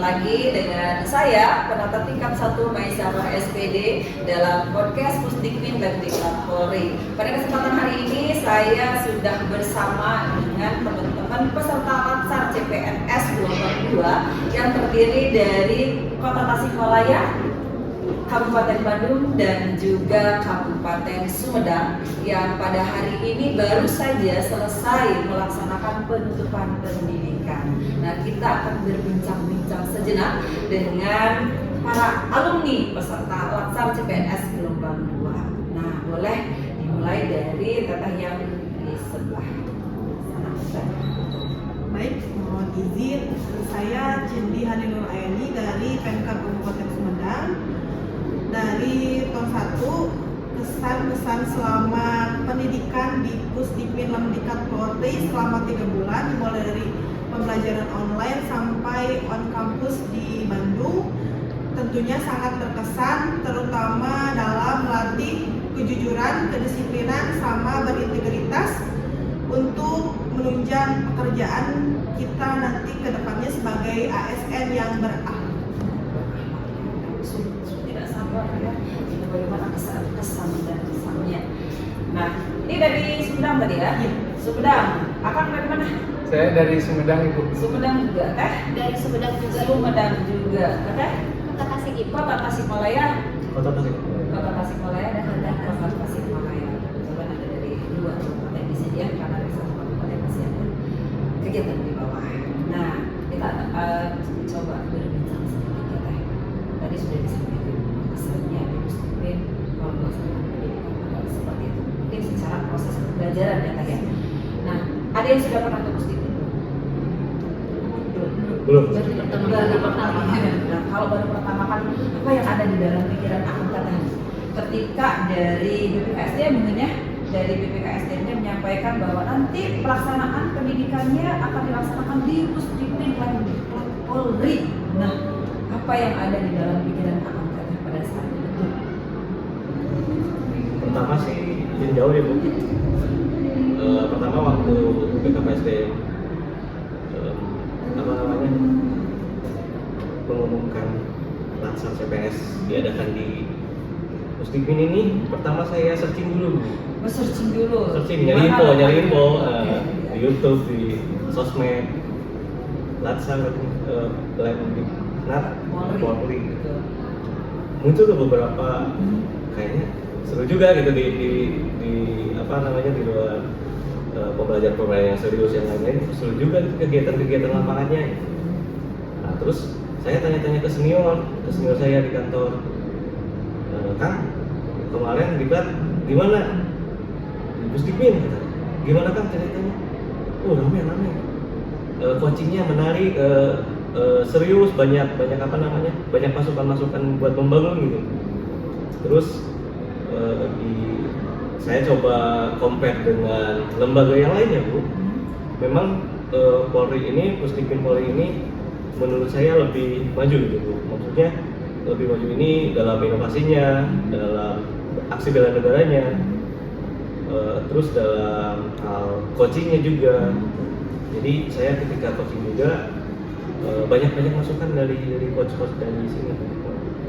lagi dengan saya, penata tingkat 1 Maisaroh SPD dalam podcast Pusdikmin dan Diklat Polri. Pada kesempatan hari ini saya sudah bersama dengan teman-teman peserta Latsar CPNS Gelombang 2 yang terdiri dari Kota Tasikmalaya, Kabupaten Bandung dan juga Kabupaten Sumedang yang pada hari ini baru saja selesai melaksanakan penutupan pendidikan. Nah, kita akan berbincang-bincang sejenak dengan para alumni peserta Latsar CPNS Gelombang 2. Nah, boleh dimulai dari teteh yang di sebelah sana. Baik, mohon izin, saya Cindi Hanenur Ayani dari Pemkab Kabupaten Sumedang. Dari tahun 1, kesan-kesan selama pendidikan di Pusdikmin Lemdiklat Polri selama 3 bulan, dimulai dari pembelajaran online sampai on campus di Bandung, tentunya sangat berkesan, terutama dalam melatih kejujuran, kedisiplinan, sama berintegritas untuk menunjang pekerjaan kita nanti ke depannya sebagai ASN yang berakhlak. Tidak sabar ya, itu bagaimana kesan dan kesannya. Nah, ini dari Sumedang tadi ya? Iya. Sumedang, Akang dari mana? Saya dari Sumedang, Ibu. Sumedang juga, Dari Sumedang juga. Sumedang juga, Teteh? Kota Tasik. Kota Tasikmalaya. Kota Tasikmalaya. Kota Tasikmalaya dan Kota Tasikmalaya. Kebetulan ada dari 2 kabupaten di sini ya, karena dari 1 kabupaten masih ada kegiatan di bawah. Nah, kita coba berbincang sedikit ya Teh. Tadi sudah disampaikan kesannya di Pusdikmin kalau melaksanakan pendidikan adalah seperti itu. Mungkin secara proses pembelajaran ya Teh ya. Nah, ada yang sudah pernah ke Pusdikmin? Belum. Baru pertama kali. Nah, kalau baru pertama kali, apa yang ada di dalam pikiran Akang Teteh ketika dari BPKSD mungkin ya, dari BPKSD-nya menyampaikan bahwa nanti pelaksanaan pendidikannya akan dilaksanakan di Pusdikmin Lemdiklat Polri. Nah, apa yang ada di dalam pikiran Akang Teteh pada saat itu? Pertama sih izin jauh ya Bu. Pertama waktu BKPSD mengumumkan Latsar CPNS diadakan di Pusdikmin ini, pertama saya searching dulu. Searching dulu. Nyari info di YouTube, di sosmed. Latsar Lemdiklat Polri. Muncul tuh beberapa kayaknya seru juga gitu di luar pembelajaran yang serius yang lain-lain, seru juga gitu kegiatan-kegiatan lapangannya. Nah, terus saya tanya-tanya ke senior saya di kantor, Kang, kemarin diklat gimana di Pusdikmin? Gimana Kang ceritanya? Rame. Coachingnya menarik, serius, banyak masukan buat membangun gitu. Terus saya coba compare dengan lembaga yang lainnya Bu. Memang Pusdikmin Polri ini menurut saya lebih maju gitu Bu. Maksudnya lebih maju ini dalam inovasinya, dalam aksi bela negaranya, terus dalam hal coachingnya juga. Jadi saya ketika coaching juga banyak masukan dari coach dari sini.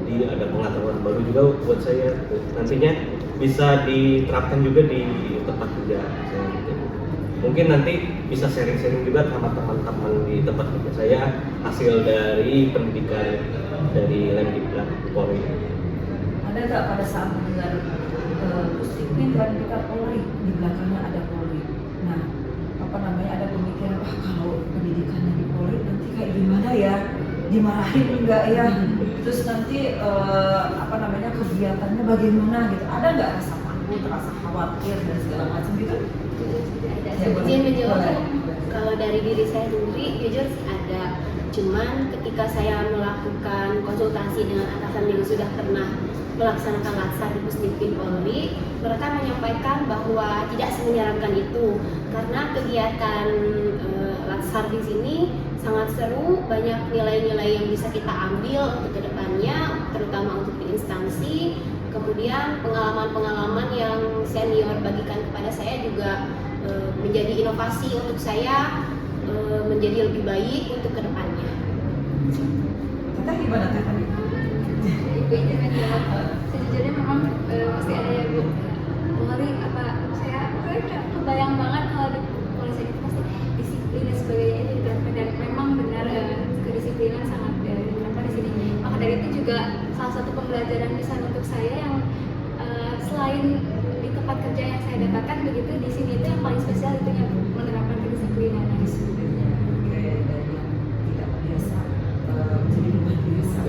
Jadi ada pengetahuan baru juga buat saya. Nantinya bisa diterapkan juga di tempat kerja saya gitu. Mungkin nanti bisa sharing-sharing juga sama teman-teman di tempat kerja saya hasil dari pendidikan dari Lemdiklat Polri. Ada nggak pada saat mendengar Pusdikmin Lemdiklat Polri di belakangnya ada Polri? Nah, ada pemikiran kalau pendidikannya di Polri nanti kayak gimana ya? Dimarahin enggak ya? Terus nanti kegiatannya bagaimana gitu? Ada nggak rasa takut, rasa khawatir dan segala macam gitu? Ada. Izin menjawab. Kalau dari diri saya sendiri, jujur sih ada. Cuman ketika saya melakukan konsultasi dengan atasan yang sudah pernah melaksanakan Latsar di Pusdikmin Polri, mereka menyampaikan bahwa tidak semenyeramkan itu karena kegiatan Latsar di sini sangat seru, banyak nilai-nilai yang bisa kita ambil untuk kedepannya, terutama untuk di instansi. Kemudian pengalaman-pengalaman yang senior bagikan kepada saya juga menjadi inovasi untuk saya menjadi lebih baik untuk kedepannya. gimana tuh tadi? Ibu internet jawab. Sejujurnya memang pasti ada ya Bu. Polri apa saya udah kebayang banget kalau di polisi itu pasti disiplin dan sebagainya itu diterapkan dan memang benar kedisiplinan sangat diterapkan di sini. Maka dari itu juga salah satu pembelajaran besar untuk saya yang selain di tempat kerja yang saya dapatkan begitu di sini itu yang paling spesial itu yang menerapkan kedisiplinan. Disiplinnya kayak dari yang tidak biasa menjadi luar biasa.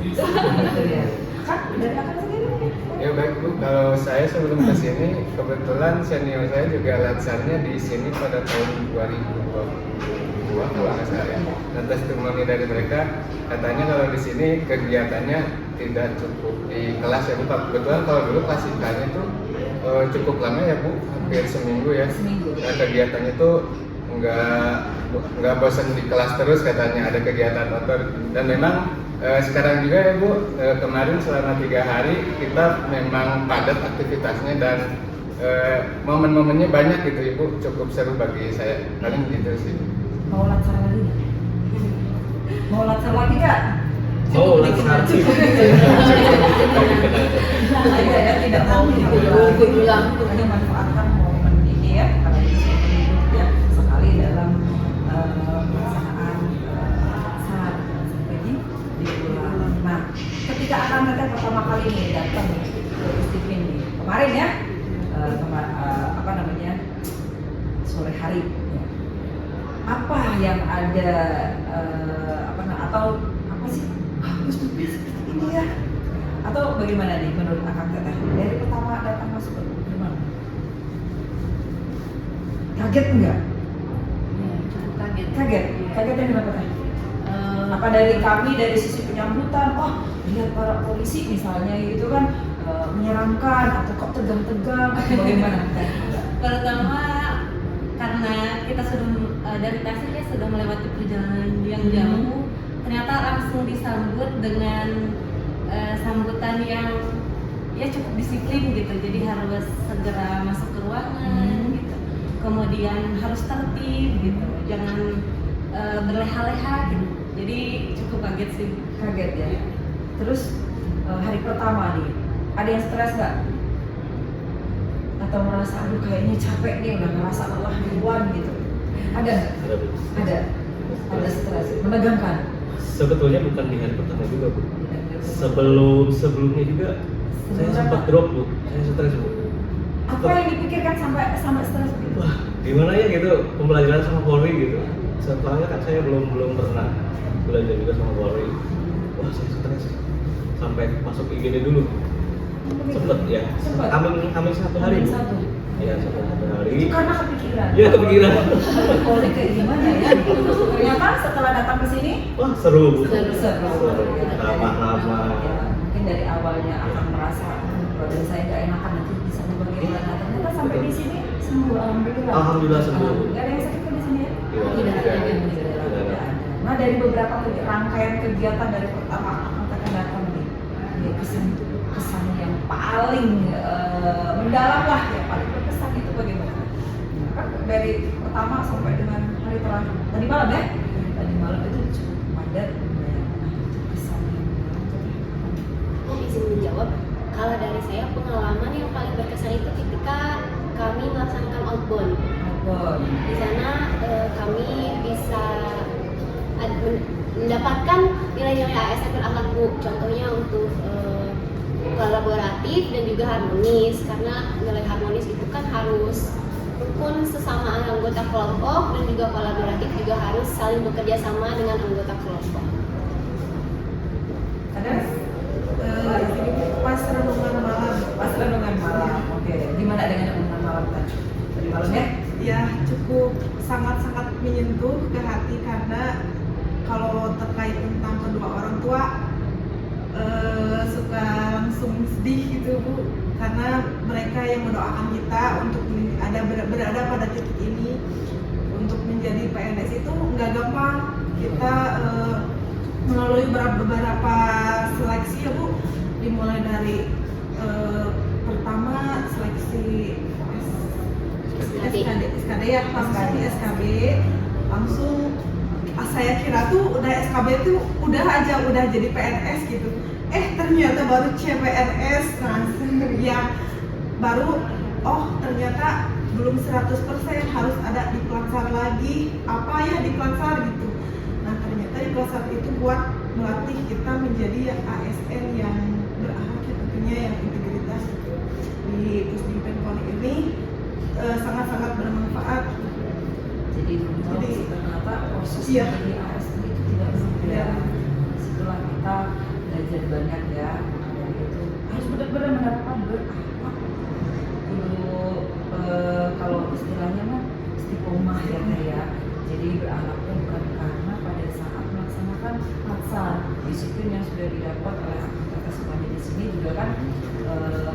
Gitu ya. Kan dari akan sendiri nih. Ya baik Bu, kalau saya sebelum ke sini kebetulan senior saya juga latsarnya di sini pada tahun 2022 kalau nggak salah ya. Dan testimoni dari mereka katanya kalau di sini kegiatannya tidak cukup di kelas ya Bu. Kebetulan kalau dulu kelas IPA-nya itu cukup lama ya Bu, hampir seminggu ya. Seminggu. Nah, kegiatannya itu nggak bosan di kelas terus katanya, ada kegiatan outdoor dan memang sekarang juga ya Bu, kemarin selama 3 hari kita memang padat aktivitasnya dan momen-momennya banyak gitu Ibu, cukup seru bagi saya, paling gitu sih. Mau latsar lagi? Mau latsar lagi nggak? Oh, latsar. Saya ya tidak mau diulang. Hanya manfaatkan momen ini ya, karena ini ya sekali dalam pelaksanaan saat seperti di bulan. Nah, ketika akan mereka pertama kali ini datang ke Pusdikmin nih kemarin ya, apa namanya sore hari. Ya. Apa yang ada atau apa sih? Harus seperti ini ya? Atau bagaimana nih menurut Akang Teteh? Dari pertama datang masuk ke gimana? Kaget enggak? Cukup kaget. Kagetnya gimana Teh? Apa dari kami dari sisi penyambutan, oh lihat para polisi misalnya gitu kan menyeramkan atau kok tegang-tegang atau bagaimana Teh? Pertama karena kita sudah dari Tasik ya sudah melewati perjalanan yang jauh, ternyata langsung disambut dengan sambutan yang ya cukup disiplin gitu, jadi harus segera masuk ke ruangan gitu, kemudian harus tertib gitu, jangan berleha-leha gitu, jadi cukup kaget sih. Kaget ya. Terus hari pertama nih ada yang stres nggak? Atau merasa aduh kayaknya capek nih udah merasa lelah duluan gitu? Ada nggak? Ada stres, menegangkan. Sebetulnya bukan di hari pertama juga Bu. Sebelumnya juga saya sempat drop Bu, saya stres Bu. Apa yang dipikirkan sampai stres gitu? Wah, gimana ya gitu pembelajaran sama Polri gitu. Setelahnya kan saya belum pernah belajar juga sama Polri. Wah, saya stres sampai masuk IGD dulu. Sempet ya. Sempet. Amin 1 hari Bu. Satu. Iya, 1 hari. Itu karena kepikiran. Iya, kepikiran. Polri kayak gimana ya? Ternyata setelah datang ke sini Wah, seru Bu. seru. Ramah-ramah. Ya, mungkin dari awalnya akan merasa badan saya nggak enakan nanti bisa bagaimana. Ternyata sampai di sini sembuh alhamdulillah. Alhamdulillah sembuh. Nggak ada yang sakit kan di sini ya? Tidak ada. Nah dari beberapa rangkaian kegiatan dari pertama kita akan datang nih, ya, kesan yang paling mendalam lah, yang paling berkesan itu bagaimana? Nah, kan dari pertama sampai dengan hari terakhir tadi malam ya, tadi malam itu cukup padat. Kesan yang Izin menjawab, kalau dari saya pengalaman yang paling berkesan itu ketika kami melaksanakan outbound. Di sana kami bisa mendapatkan nilai-nilai ASN berakhlak Bu. Contohnya untuk kolaboratif dan juga harmonis, karena nilai harmonis itu kan harus rukun sesama anggota kelompok dan juga kolaboratif juga harus saling bekerja sama dengan anggota kelompok. ada Pas renungan malam. Oke, gimana dengan renungan malam tadi malam ya? Ya cukup sangat-sangat menyentuh ke hati karena kalau terkait tentang kedua orang tua suka langsung sedih gitu Bu, karena mereka yang mendoakan kita untuk berada pada titik ini untuk menjadi PNS itu nggak gampang. Kita melalui beberapa seleksi ya Bu, dimulai dari pertama seleksi SKD ya, langsung di SKB langsung saya kira tuh udah SKB tuh udah aja udah jadi PNS gitu. Ternyata baru CPNS. Nah, ya baru ternyata belum 100%, harus ada diklansar lagi. Apa ya diklansar gitu. Nah, ternyata diklansar itu buat melatih kita menjadi ASN yang berakhlak ya, tentunya yang integritas gitu. Di Pusdikpen Polri ini sangat-sangat bermanfaat. Jadi ternyata proses Iya. menjadi ASN itu tidak mudah. Setelah kita belajar banyak ya, itu harus benar-benar menerapkan berakhlak. Dulu kalau istilahnya mah istiqomah ya kayak. Jadi berakhlaknya bukan karena pada saat melaksanakan laksar disiplin yang sudah didapat oleh aktivitas semuanya di sini juga kan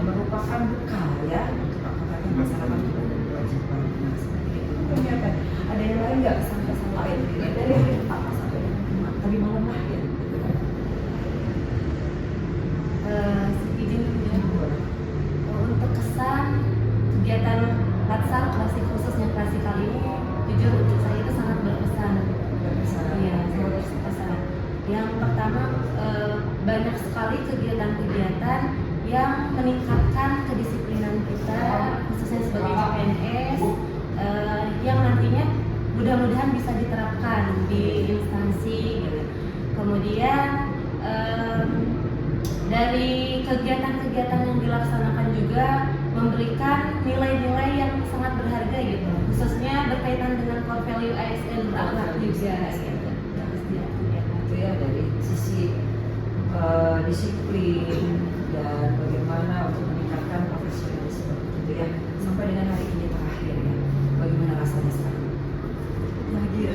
merupakan bekal ya untuk aktivitas masyarakat juga dan kewajiban. Nah, seperti itu. Ternyata ada yang lain nggak kesan-kesan lain dari hari pertama sampai yang tadi malam lah ya. Izin ya. Untuk kesan kegiatan latsar klasik khususnya klasik kali ini, jujur untuk saya itu sangat berkesan. Iya, sangat berkesan. Yang pertama banyak sekali kegiatan-kegiatan yang meningkatkan kedisiplinan kita khususnya sebagai PNS yang nantinya mudah-mudahan bisa diterapkan di instansi gitu. Kemudian dari kegiatan-kegiatan yang dilaksanakan juga memberikan nilai-nilai yang sangat berharga gitu, khususnya berkaitan dengan core value ASN berakhlak juga gitu. Itu ya dari sisi disiplin dan bagaimana untuk meningkatkan profesionalisme gitu ya, sampai dengan hari ini terakhir ya. Bagaimana rasanya sekarang? Bahagia.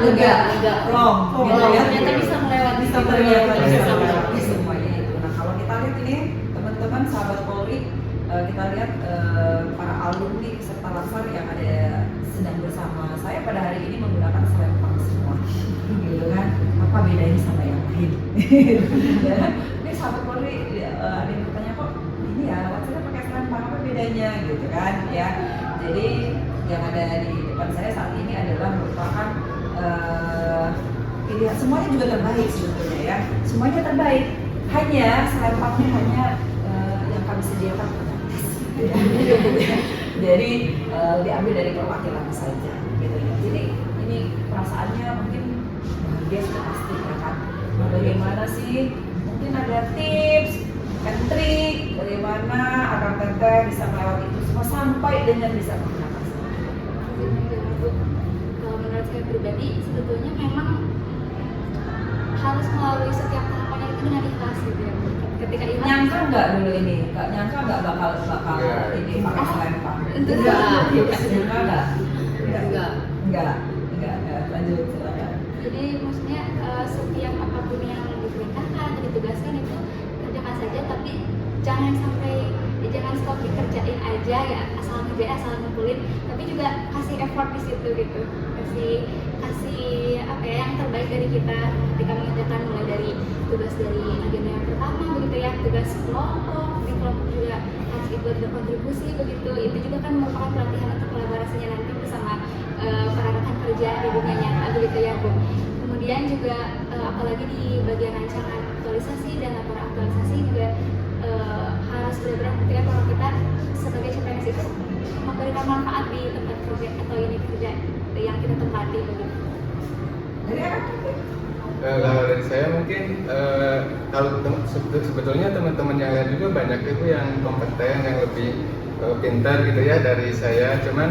Lega. Plong. Ternyata bisa melewati Bisa melewati semuanya itu. Nah, kalau kita lihat ini teman-teman sahabat Polri, kita lihat para alumni peserta laksar yang ada sedang bersama saya pada hari ini menggunakan selempang semua, gitu kan? Apa bedanya sama yang lain? Ini sahabat Polri ada yang bertanya kok ini ya laksarnya pakai selempang, apa bedanya gitu kan? Ya, jadi yang ada di depan saya saat ini adalah merupakan pilihan, semuanya juga terbaik sebetulnya ya, semuanya terbaik, hanya selempangnya hanya yang kami sediakan terbatas gitu ya. Jadi diambil dari perwakilan saja gitu ya. Jadi ini perasaannya mungkin bahagia sudah pasti ya kan. Nah, bagaimana sih, mungkin ada tips and trik bagaimana agar teteh bisa melewati itu semua sampai dengan bisa menggunakan Kalau menurut saya pribadi sebetulnya memang harus melalui setiap tahapannya itu dengan ikhlas gitu ya. Ketika ikhlas nyangka nggak dulu ini, nggak nyangka nggak bakal Iya. ini pakai selempang. Enggak. Nyangka nggak? Enggak. Lanjut silakan. Jadi maksudnya setiap apapun yang diperintahkan, ditugaskan itu kerjakan saja, tapi jangan sampai jangan stop dikerjain aja ya, asal ngerjain, asal ngumpulin, tapi juga kasih effort di situ gitu, kasih apa ya yang terbaik dari kita ketika mengerjakan, mulai dari tugas dari agenda yang pertama begitu ya, tugas kelompok, di kelompok juga harus ikut berkontribusi begitu, itu juga kan merupakan pelatihan untuk kolaborasinya nanti bersama para rekan kerja di dunia nyata begitu ya Bu. Kemudian juga apalagi di bagian rancangan aktualisasi dan laporan aktualisasi juga harus benar-benar ketika kalau kita sebagai CPNS itu memberikan manfaat di tempat kerja atau unit kerja yang kita tempati begitu. Dari apa? Kalau dari saya mungkin kalau sebetulnya teman-teman yang lain juga banyak itu yang kompeten, yang lebih pintar gitu ya dari saya. Cuman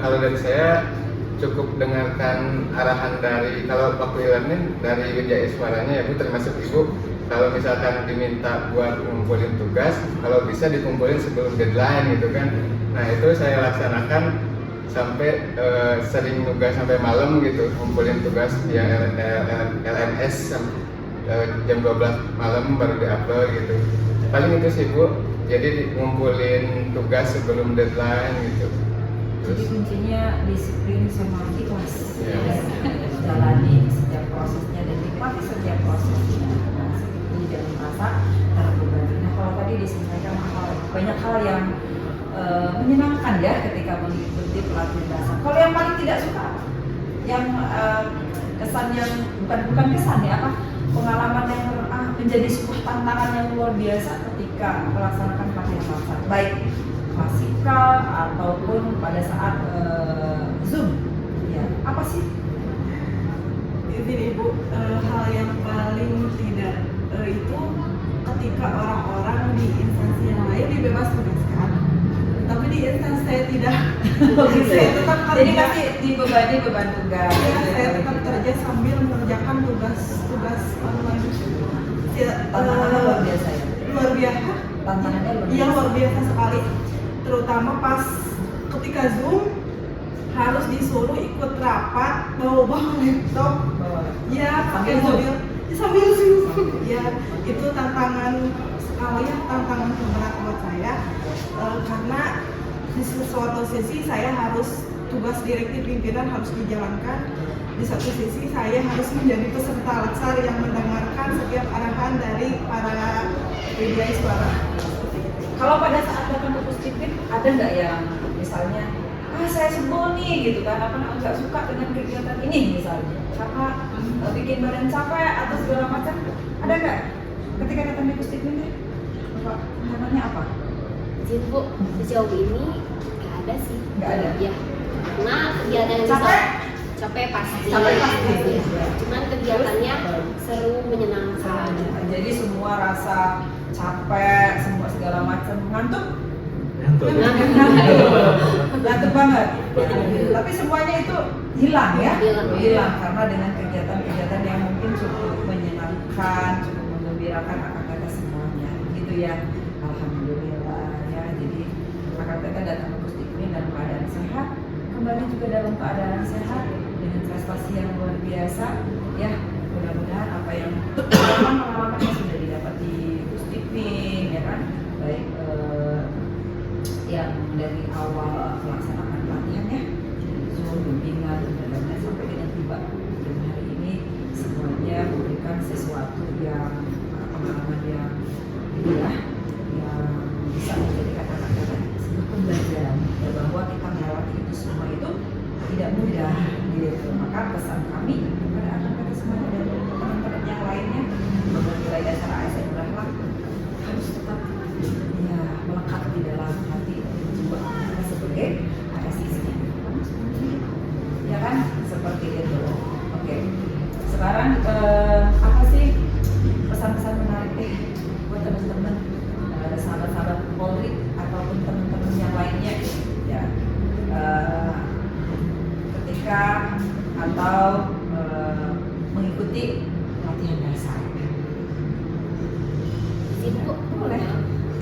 kalau dari saya cukup dengarkan arahan dari, kalau waktu e-learning dari Wijaya Iswaranya ya Bu, termasuk Ibu, kalau misalkan diminta buat ngumpulin tugas, kalau bisa dikumpulin sebelum deadline gitu kan. Nah itu saya laksanakan sampai sering nugas sampai malam gitu, ngumpulin tugas via LMS jam 12 malam baru di-upload gitu. Paling itu sih Bu, jadi ngumpulin tugas sebelum deadline gitu. Jadi kuncinya disiplin sama ikhlas. Iya. Jalani setiap prosesnya dan nikmati setiap prosesnya. Nah, jadi jangan merasa terbebani. Nah, kalau tadi disampaikan banyak hal yang menyenangkan ya ketika mengikuti pelatihan dasar. Kalau yang paling tidak suka apa? yang kesan yang bukan kesan ya, apa pengalaman yang menjadi sebuah tantangan yang luar biasa ketika melaksanakan pelatihan langsung, baik klasikal ataupun pada saat Zoom, ya apa sih? Ini Ibu, hal yang paling tidak itu ketika orang-orang di instansi yang lain dibebas tugaskan, tapi di instansi saya tidak. Saya tetap kerja. Jadi pasti dibebani beban tugas. Ya, saya tetap kerja sambil mengerjakan tugas online. Ya, Tantangannya luar biasa ya. luar biasa. Tantangannya luar Iya, biasa. luar biasa sekali. Terutama pas ketika Zoom harus disuruh ikut rapat bawa laptop. Ya, pakai Sambil Zoom. mobil. Ya, sambil Zoom. Ya, itu tantangan sekali ya, tantangan terberat buat saya. Karena di suatu sisi saya harus tugas direktif pimpinan harus dijalankan. Di satu sisi saya harus menjadi peserta laksar yang mendengarkan setiap arahan dari para media suara. Kalau pada saat datang ke Puspipin ada nggak yang misalnya saya sebel nih gitu kan, apa nggak suka dengan kegiatan ini misalnya karena bikin badan capek atau segala macam, ada nggak ketika datang di Puspipin deh? Bapak tantangannya apa? Izin Bu, sejauh ini nggak ada sih. Nggak ada? Ya, karena kegiatan yang Capek? capek pasti. Capek pasti. Ya. Cuman kegiatannya seru, menyenangkan. Jadi semua rasa capek, semua segala macam, ngantuk? Ngantuk. Ngantuk banget. Tapi semuanya itu hilang ya? Hilang. Karena dengan kegiatan-kegiatan yang mungkin cukup menyenangkan, cukup menggembirakan akan-akan semuanya, gitu ya. Alhamdulillah ya. Jadi akan-akan datang ke Puspipin dalam keadaan sehat, kembali juga dalam keadaan sehat dengan prestasi yang luar biasa ya. Mudah-mudahan apa yang pengalaman yang sudah didapat di Puspipin ya kan, baik yang dari awal melaksanakan pelatihan ya, Zoom, bimbingan, dan lain-lain sampai dengan tiba dan hari ini semuanya memberikan sesuatu yang pengalaman yang ya, yang bisa menjadikan anak-anak sebuah pembelajaran ya, bahwa kita melewati itu semua itu tidak mudah gitu. Maka pesan kami kepada anak-anak semuanya dan teman-teman yang lainnya bahwa nilai dasar ASN Rahmat harus tetap ya melekat di dalam hati dan jiwa kita sebagai ASN, ya kan, seperti itu. Oke, sekarang apa sih pesan-pesan menarik buat teman-teman sahabat-sahabat Polri ataupun teman-teman yang lainnya ya, ketika atau mengikuti pelatihan dasar? Izin Bu, Boleh.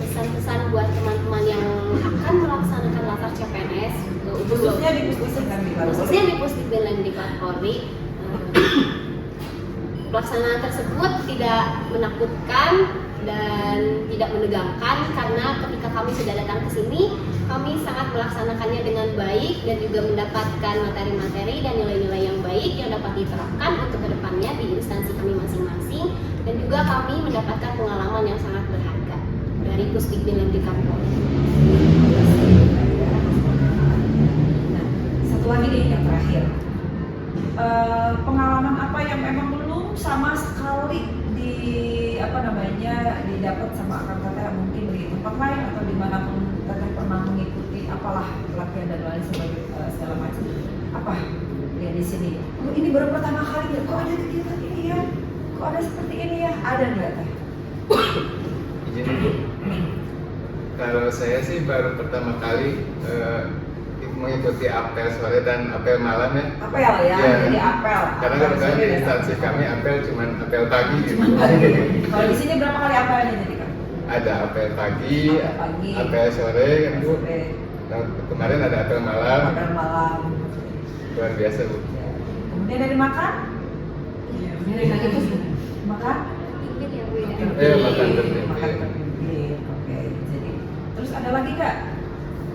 pesan-pesan buat teman-teman yang akan melaksanakan latar CPNS Khususnya di Puspipin kan di Bali. khususnya di Puspipin dan di Polri, pelaksanaan tersebut tidak menakutkan dan tidak menegangkan karena ketika kami sudah datang ke sini, kami sangat melaksanakannya dengan baik dan juga mendapatkan materi-materi dan nilai-nilai yang baik yang dapat diterapkan untuk kedepannya di instansi kami masing-masing, dan juga kami mendapatkan pengalaman yang sangat berharga dari Puspipin dan di Polri. Nah, satu lagi nih yang terakhir, pengalaman apa yang memang belum sama sekali didapat sama akan teteh mungkin di tempat lain atau dimanapun teteh pernah mengikuti apalah pelatihan dan lain sebagai segala macam, apa ya di sini? Oh, ini baru pertama kali ya, kok ada kegiatan ini ya, kok ada seperti ini ya, ada nggak teh? Izin Ibu. Kalau saya sih baru pertama kali mengikuti apel sore dan apel malam ya. Apel ya, Ya. jadi apel. Karena Apel kebetulan sore di dan instansi apel. kami apel cuma apel pagi gitu. Kalau di sini berapa kali apelnya jadi kan? Ada apel pagi, Apel pagi. apel sore kan Bu. Sore, Nah, kemarin ada apel malam. apel malam. Luar biasa Bu. Ya. Kemudian dari makan? Makan? Pimpin ya Bu ya. Makan terpimpin. Makan terpimpin. Oke, jadi terus ada lagi kak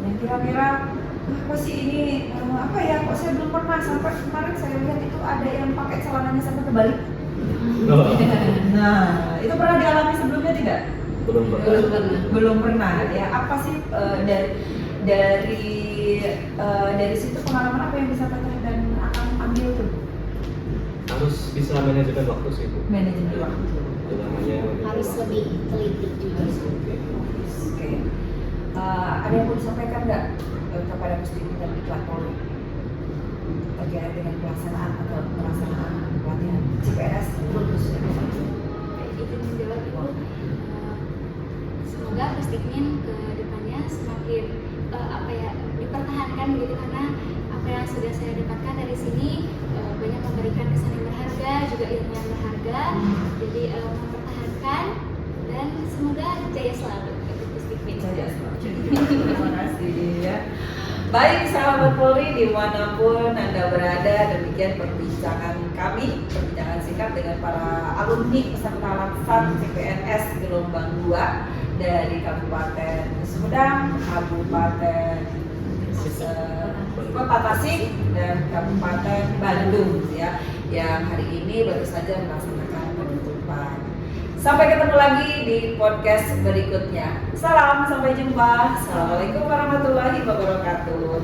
yang kira-kira apa sih ini apa ya, kok saya belum pernah, sampai kemarin saya lihat itu ada yang pakai celananya sampai terbalik. Nah, itu pernah dialami sebelumnya tidak? Belum pernah. Belum pernah ya. Apa sih dari situ pengalaman apa yang bisa teteh dan akan ambil tuh harus bisa manajemen waktu sih Bu. Manajemen waktu. Itu namanya manajemen Harus waktu. lebih teliti juga. Oke. Ada yang mau disampaikan nggak kepada Pusdikmin dan Diklat Polri terkait dengan pelaksanaan pelatihan CPNS khususnya? Izin menjawab Ibu. Semoga Pusdikmin ke depannya semakin dipertahankan begitu, karena apa yang sudah saya dapatkan dari sini banyak memberikan kesan yang berharga, juga ilmu yang berharga. Jadi mempertahankan dan semoga jaya selalu untuk Pusdikmin. Jaya selalu. Terima kasih ya. Baik sahabat Polri dimanapun Anda berada, demikian perbincangan kami, perbincangan singkat dengan para alumni peserta laksana CPNS gelombang 2 dari Kabupaten Sumedang, Kabupaten Kota Tasik dan Kabupaten Bandung ya, yang hari ini baru saja melaksanakan penutupan. Sampai ketemu lagi di podcast berikutnya. Salam, sampai jumpa. Assalamualaikum warahmatullahi wabarakatuh.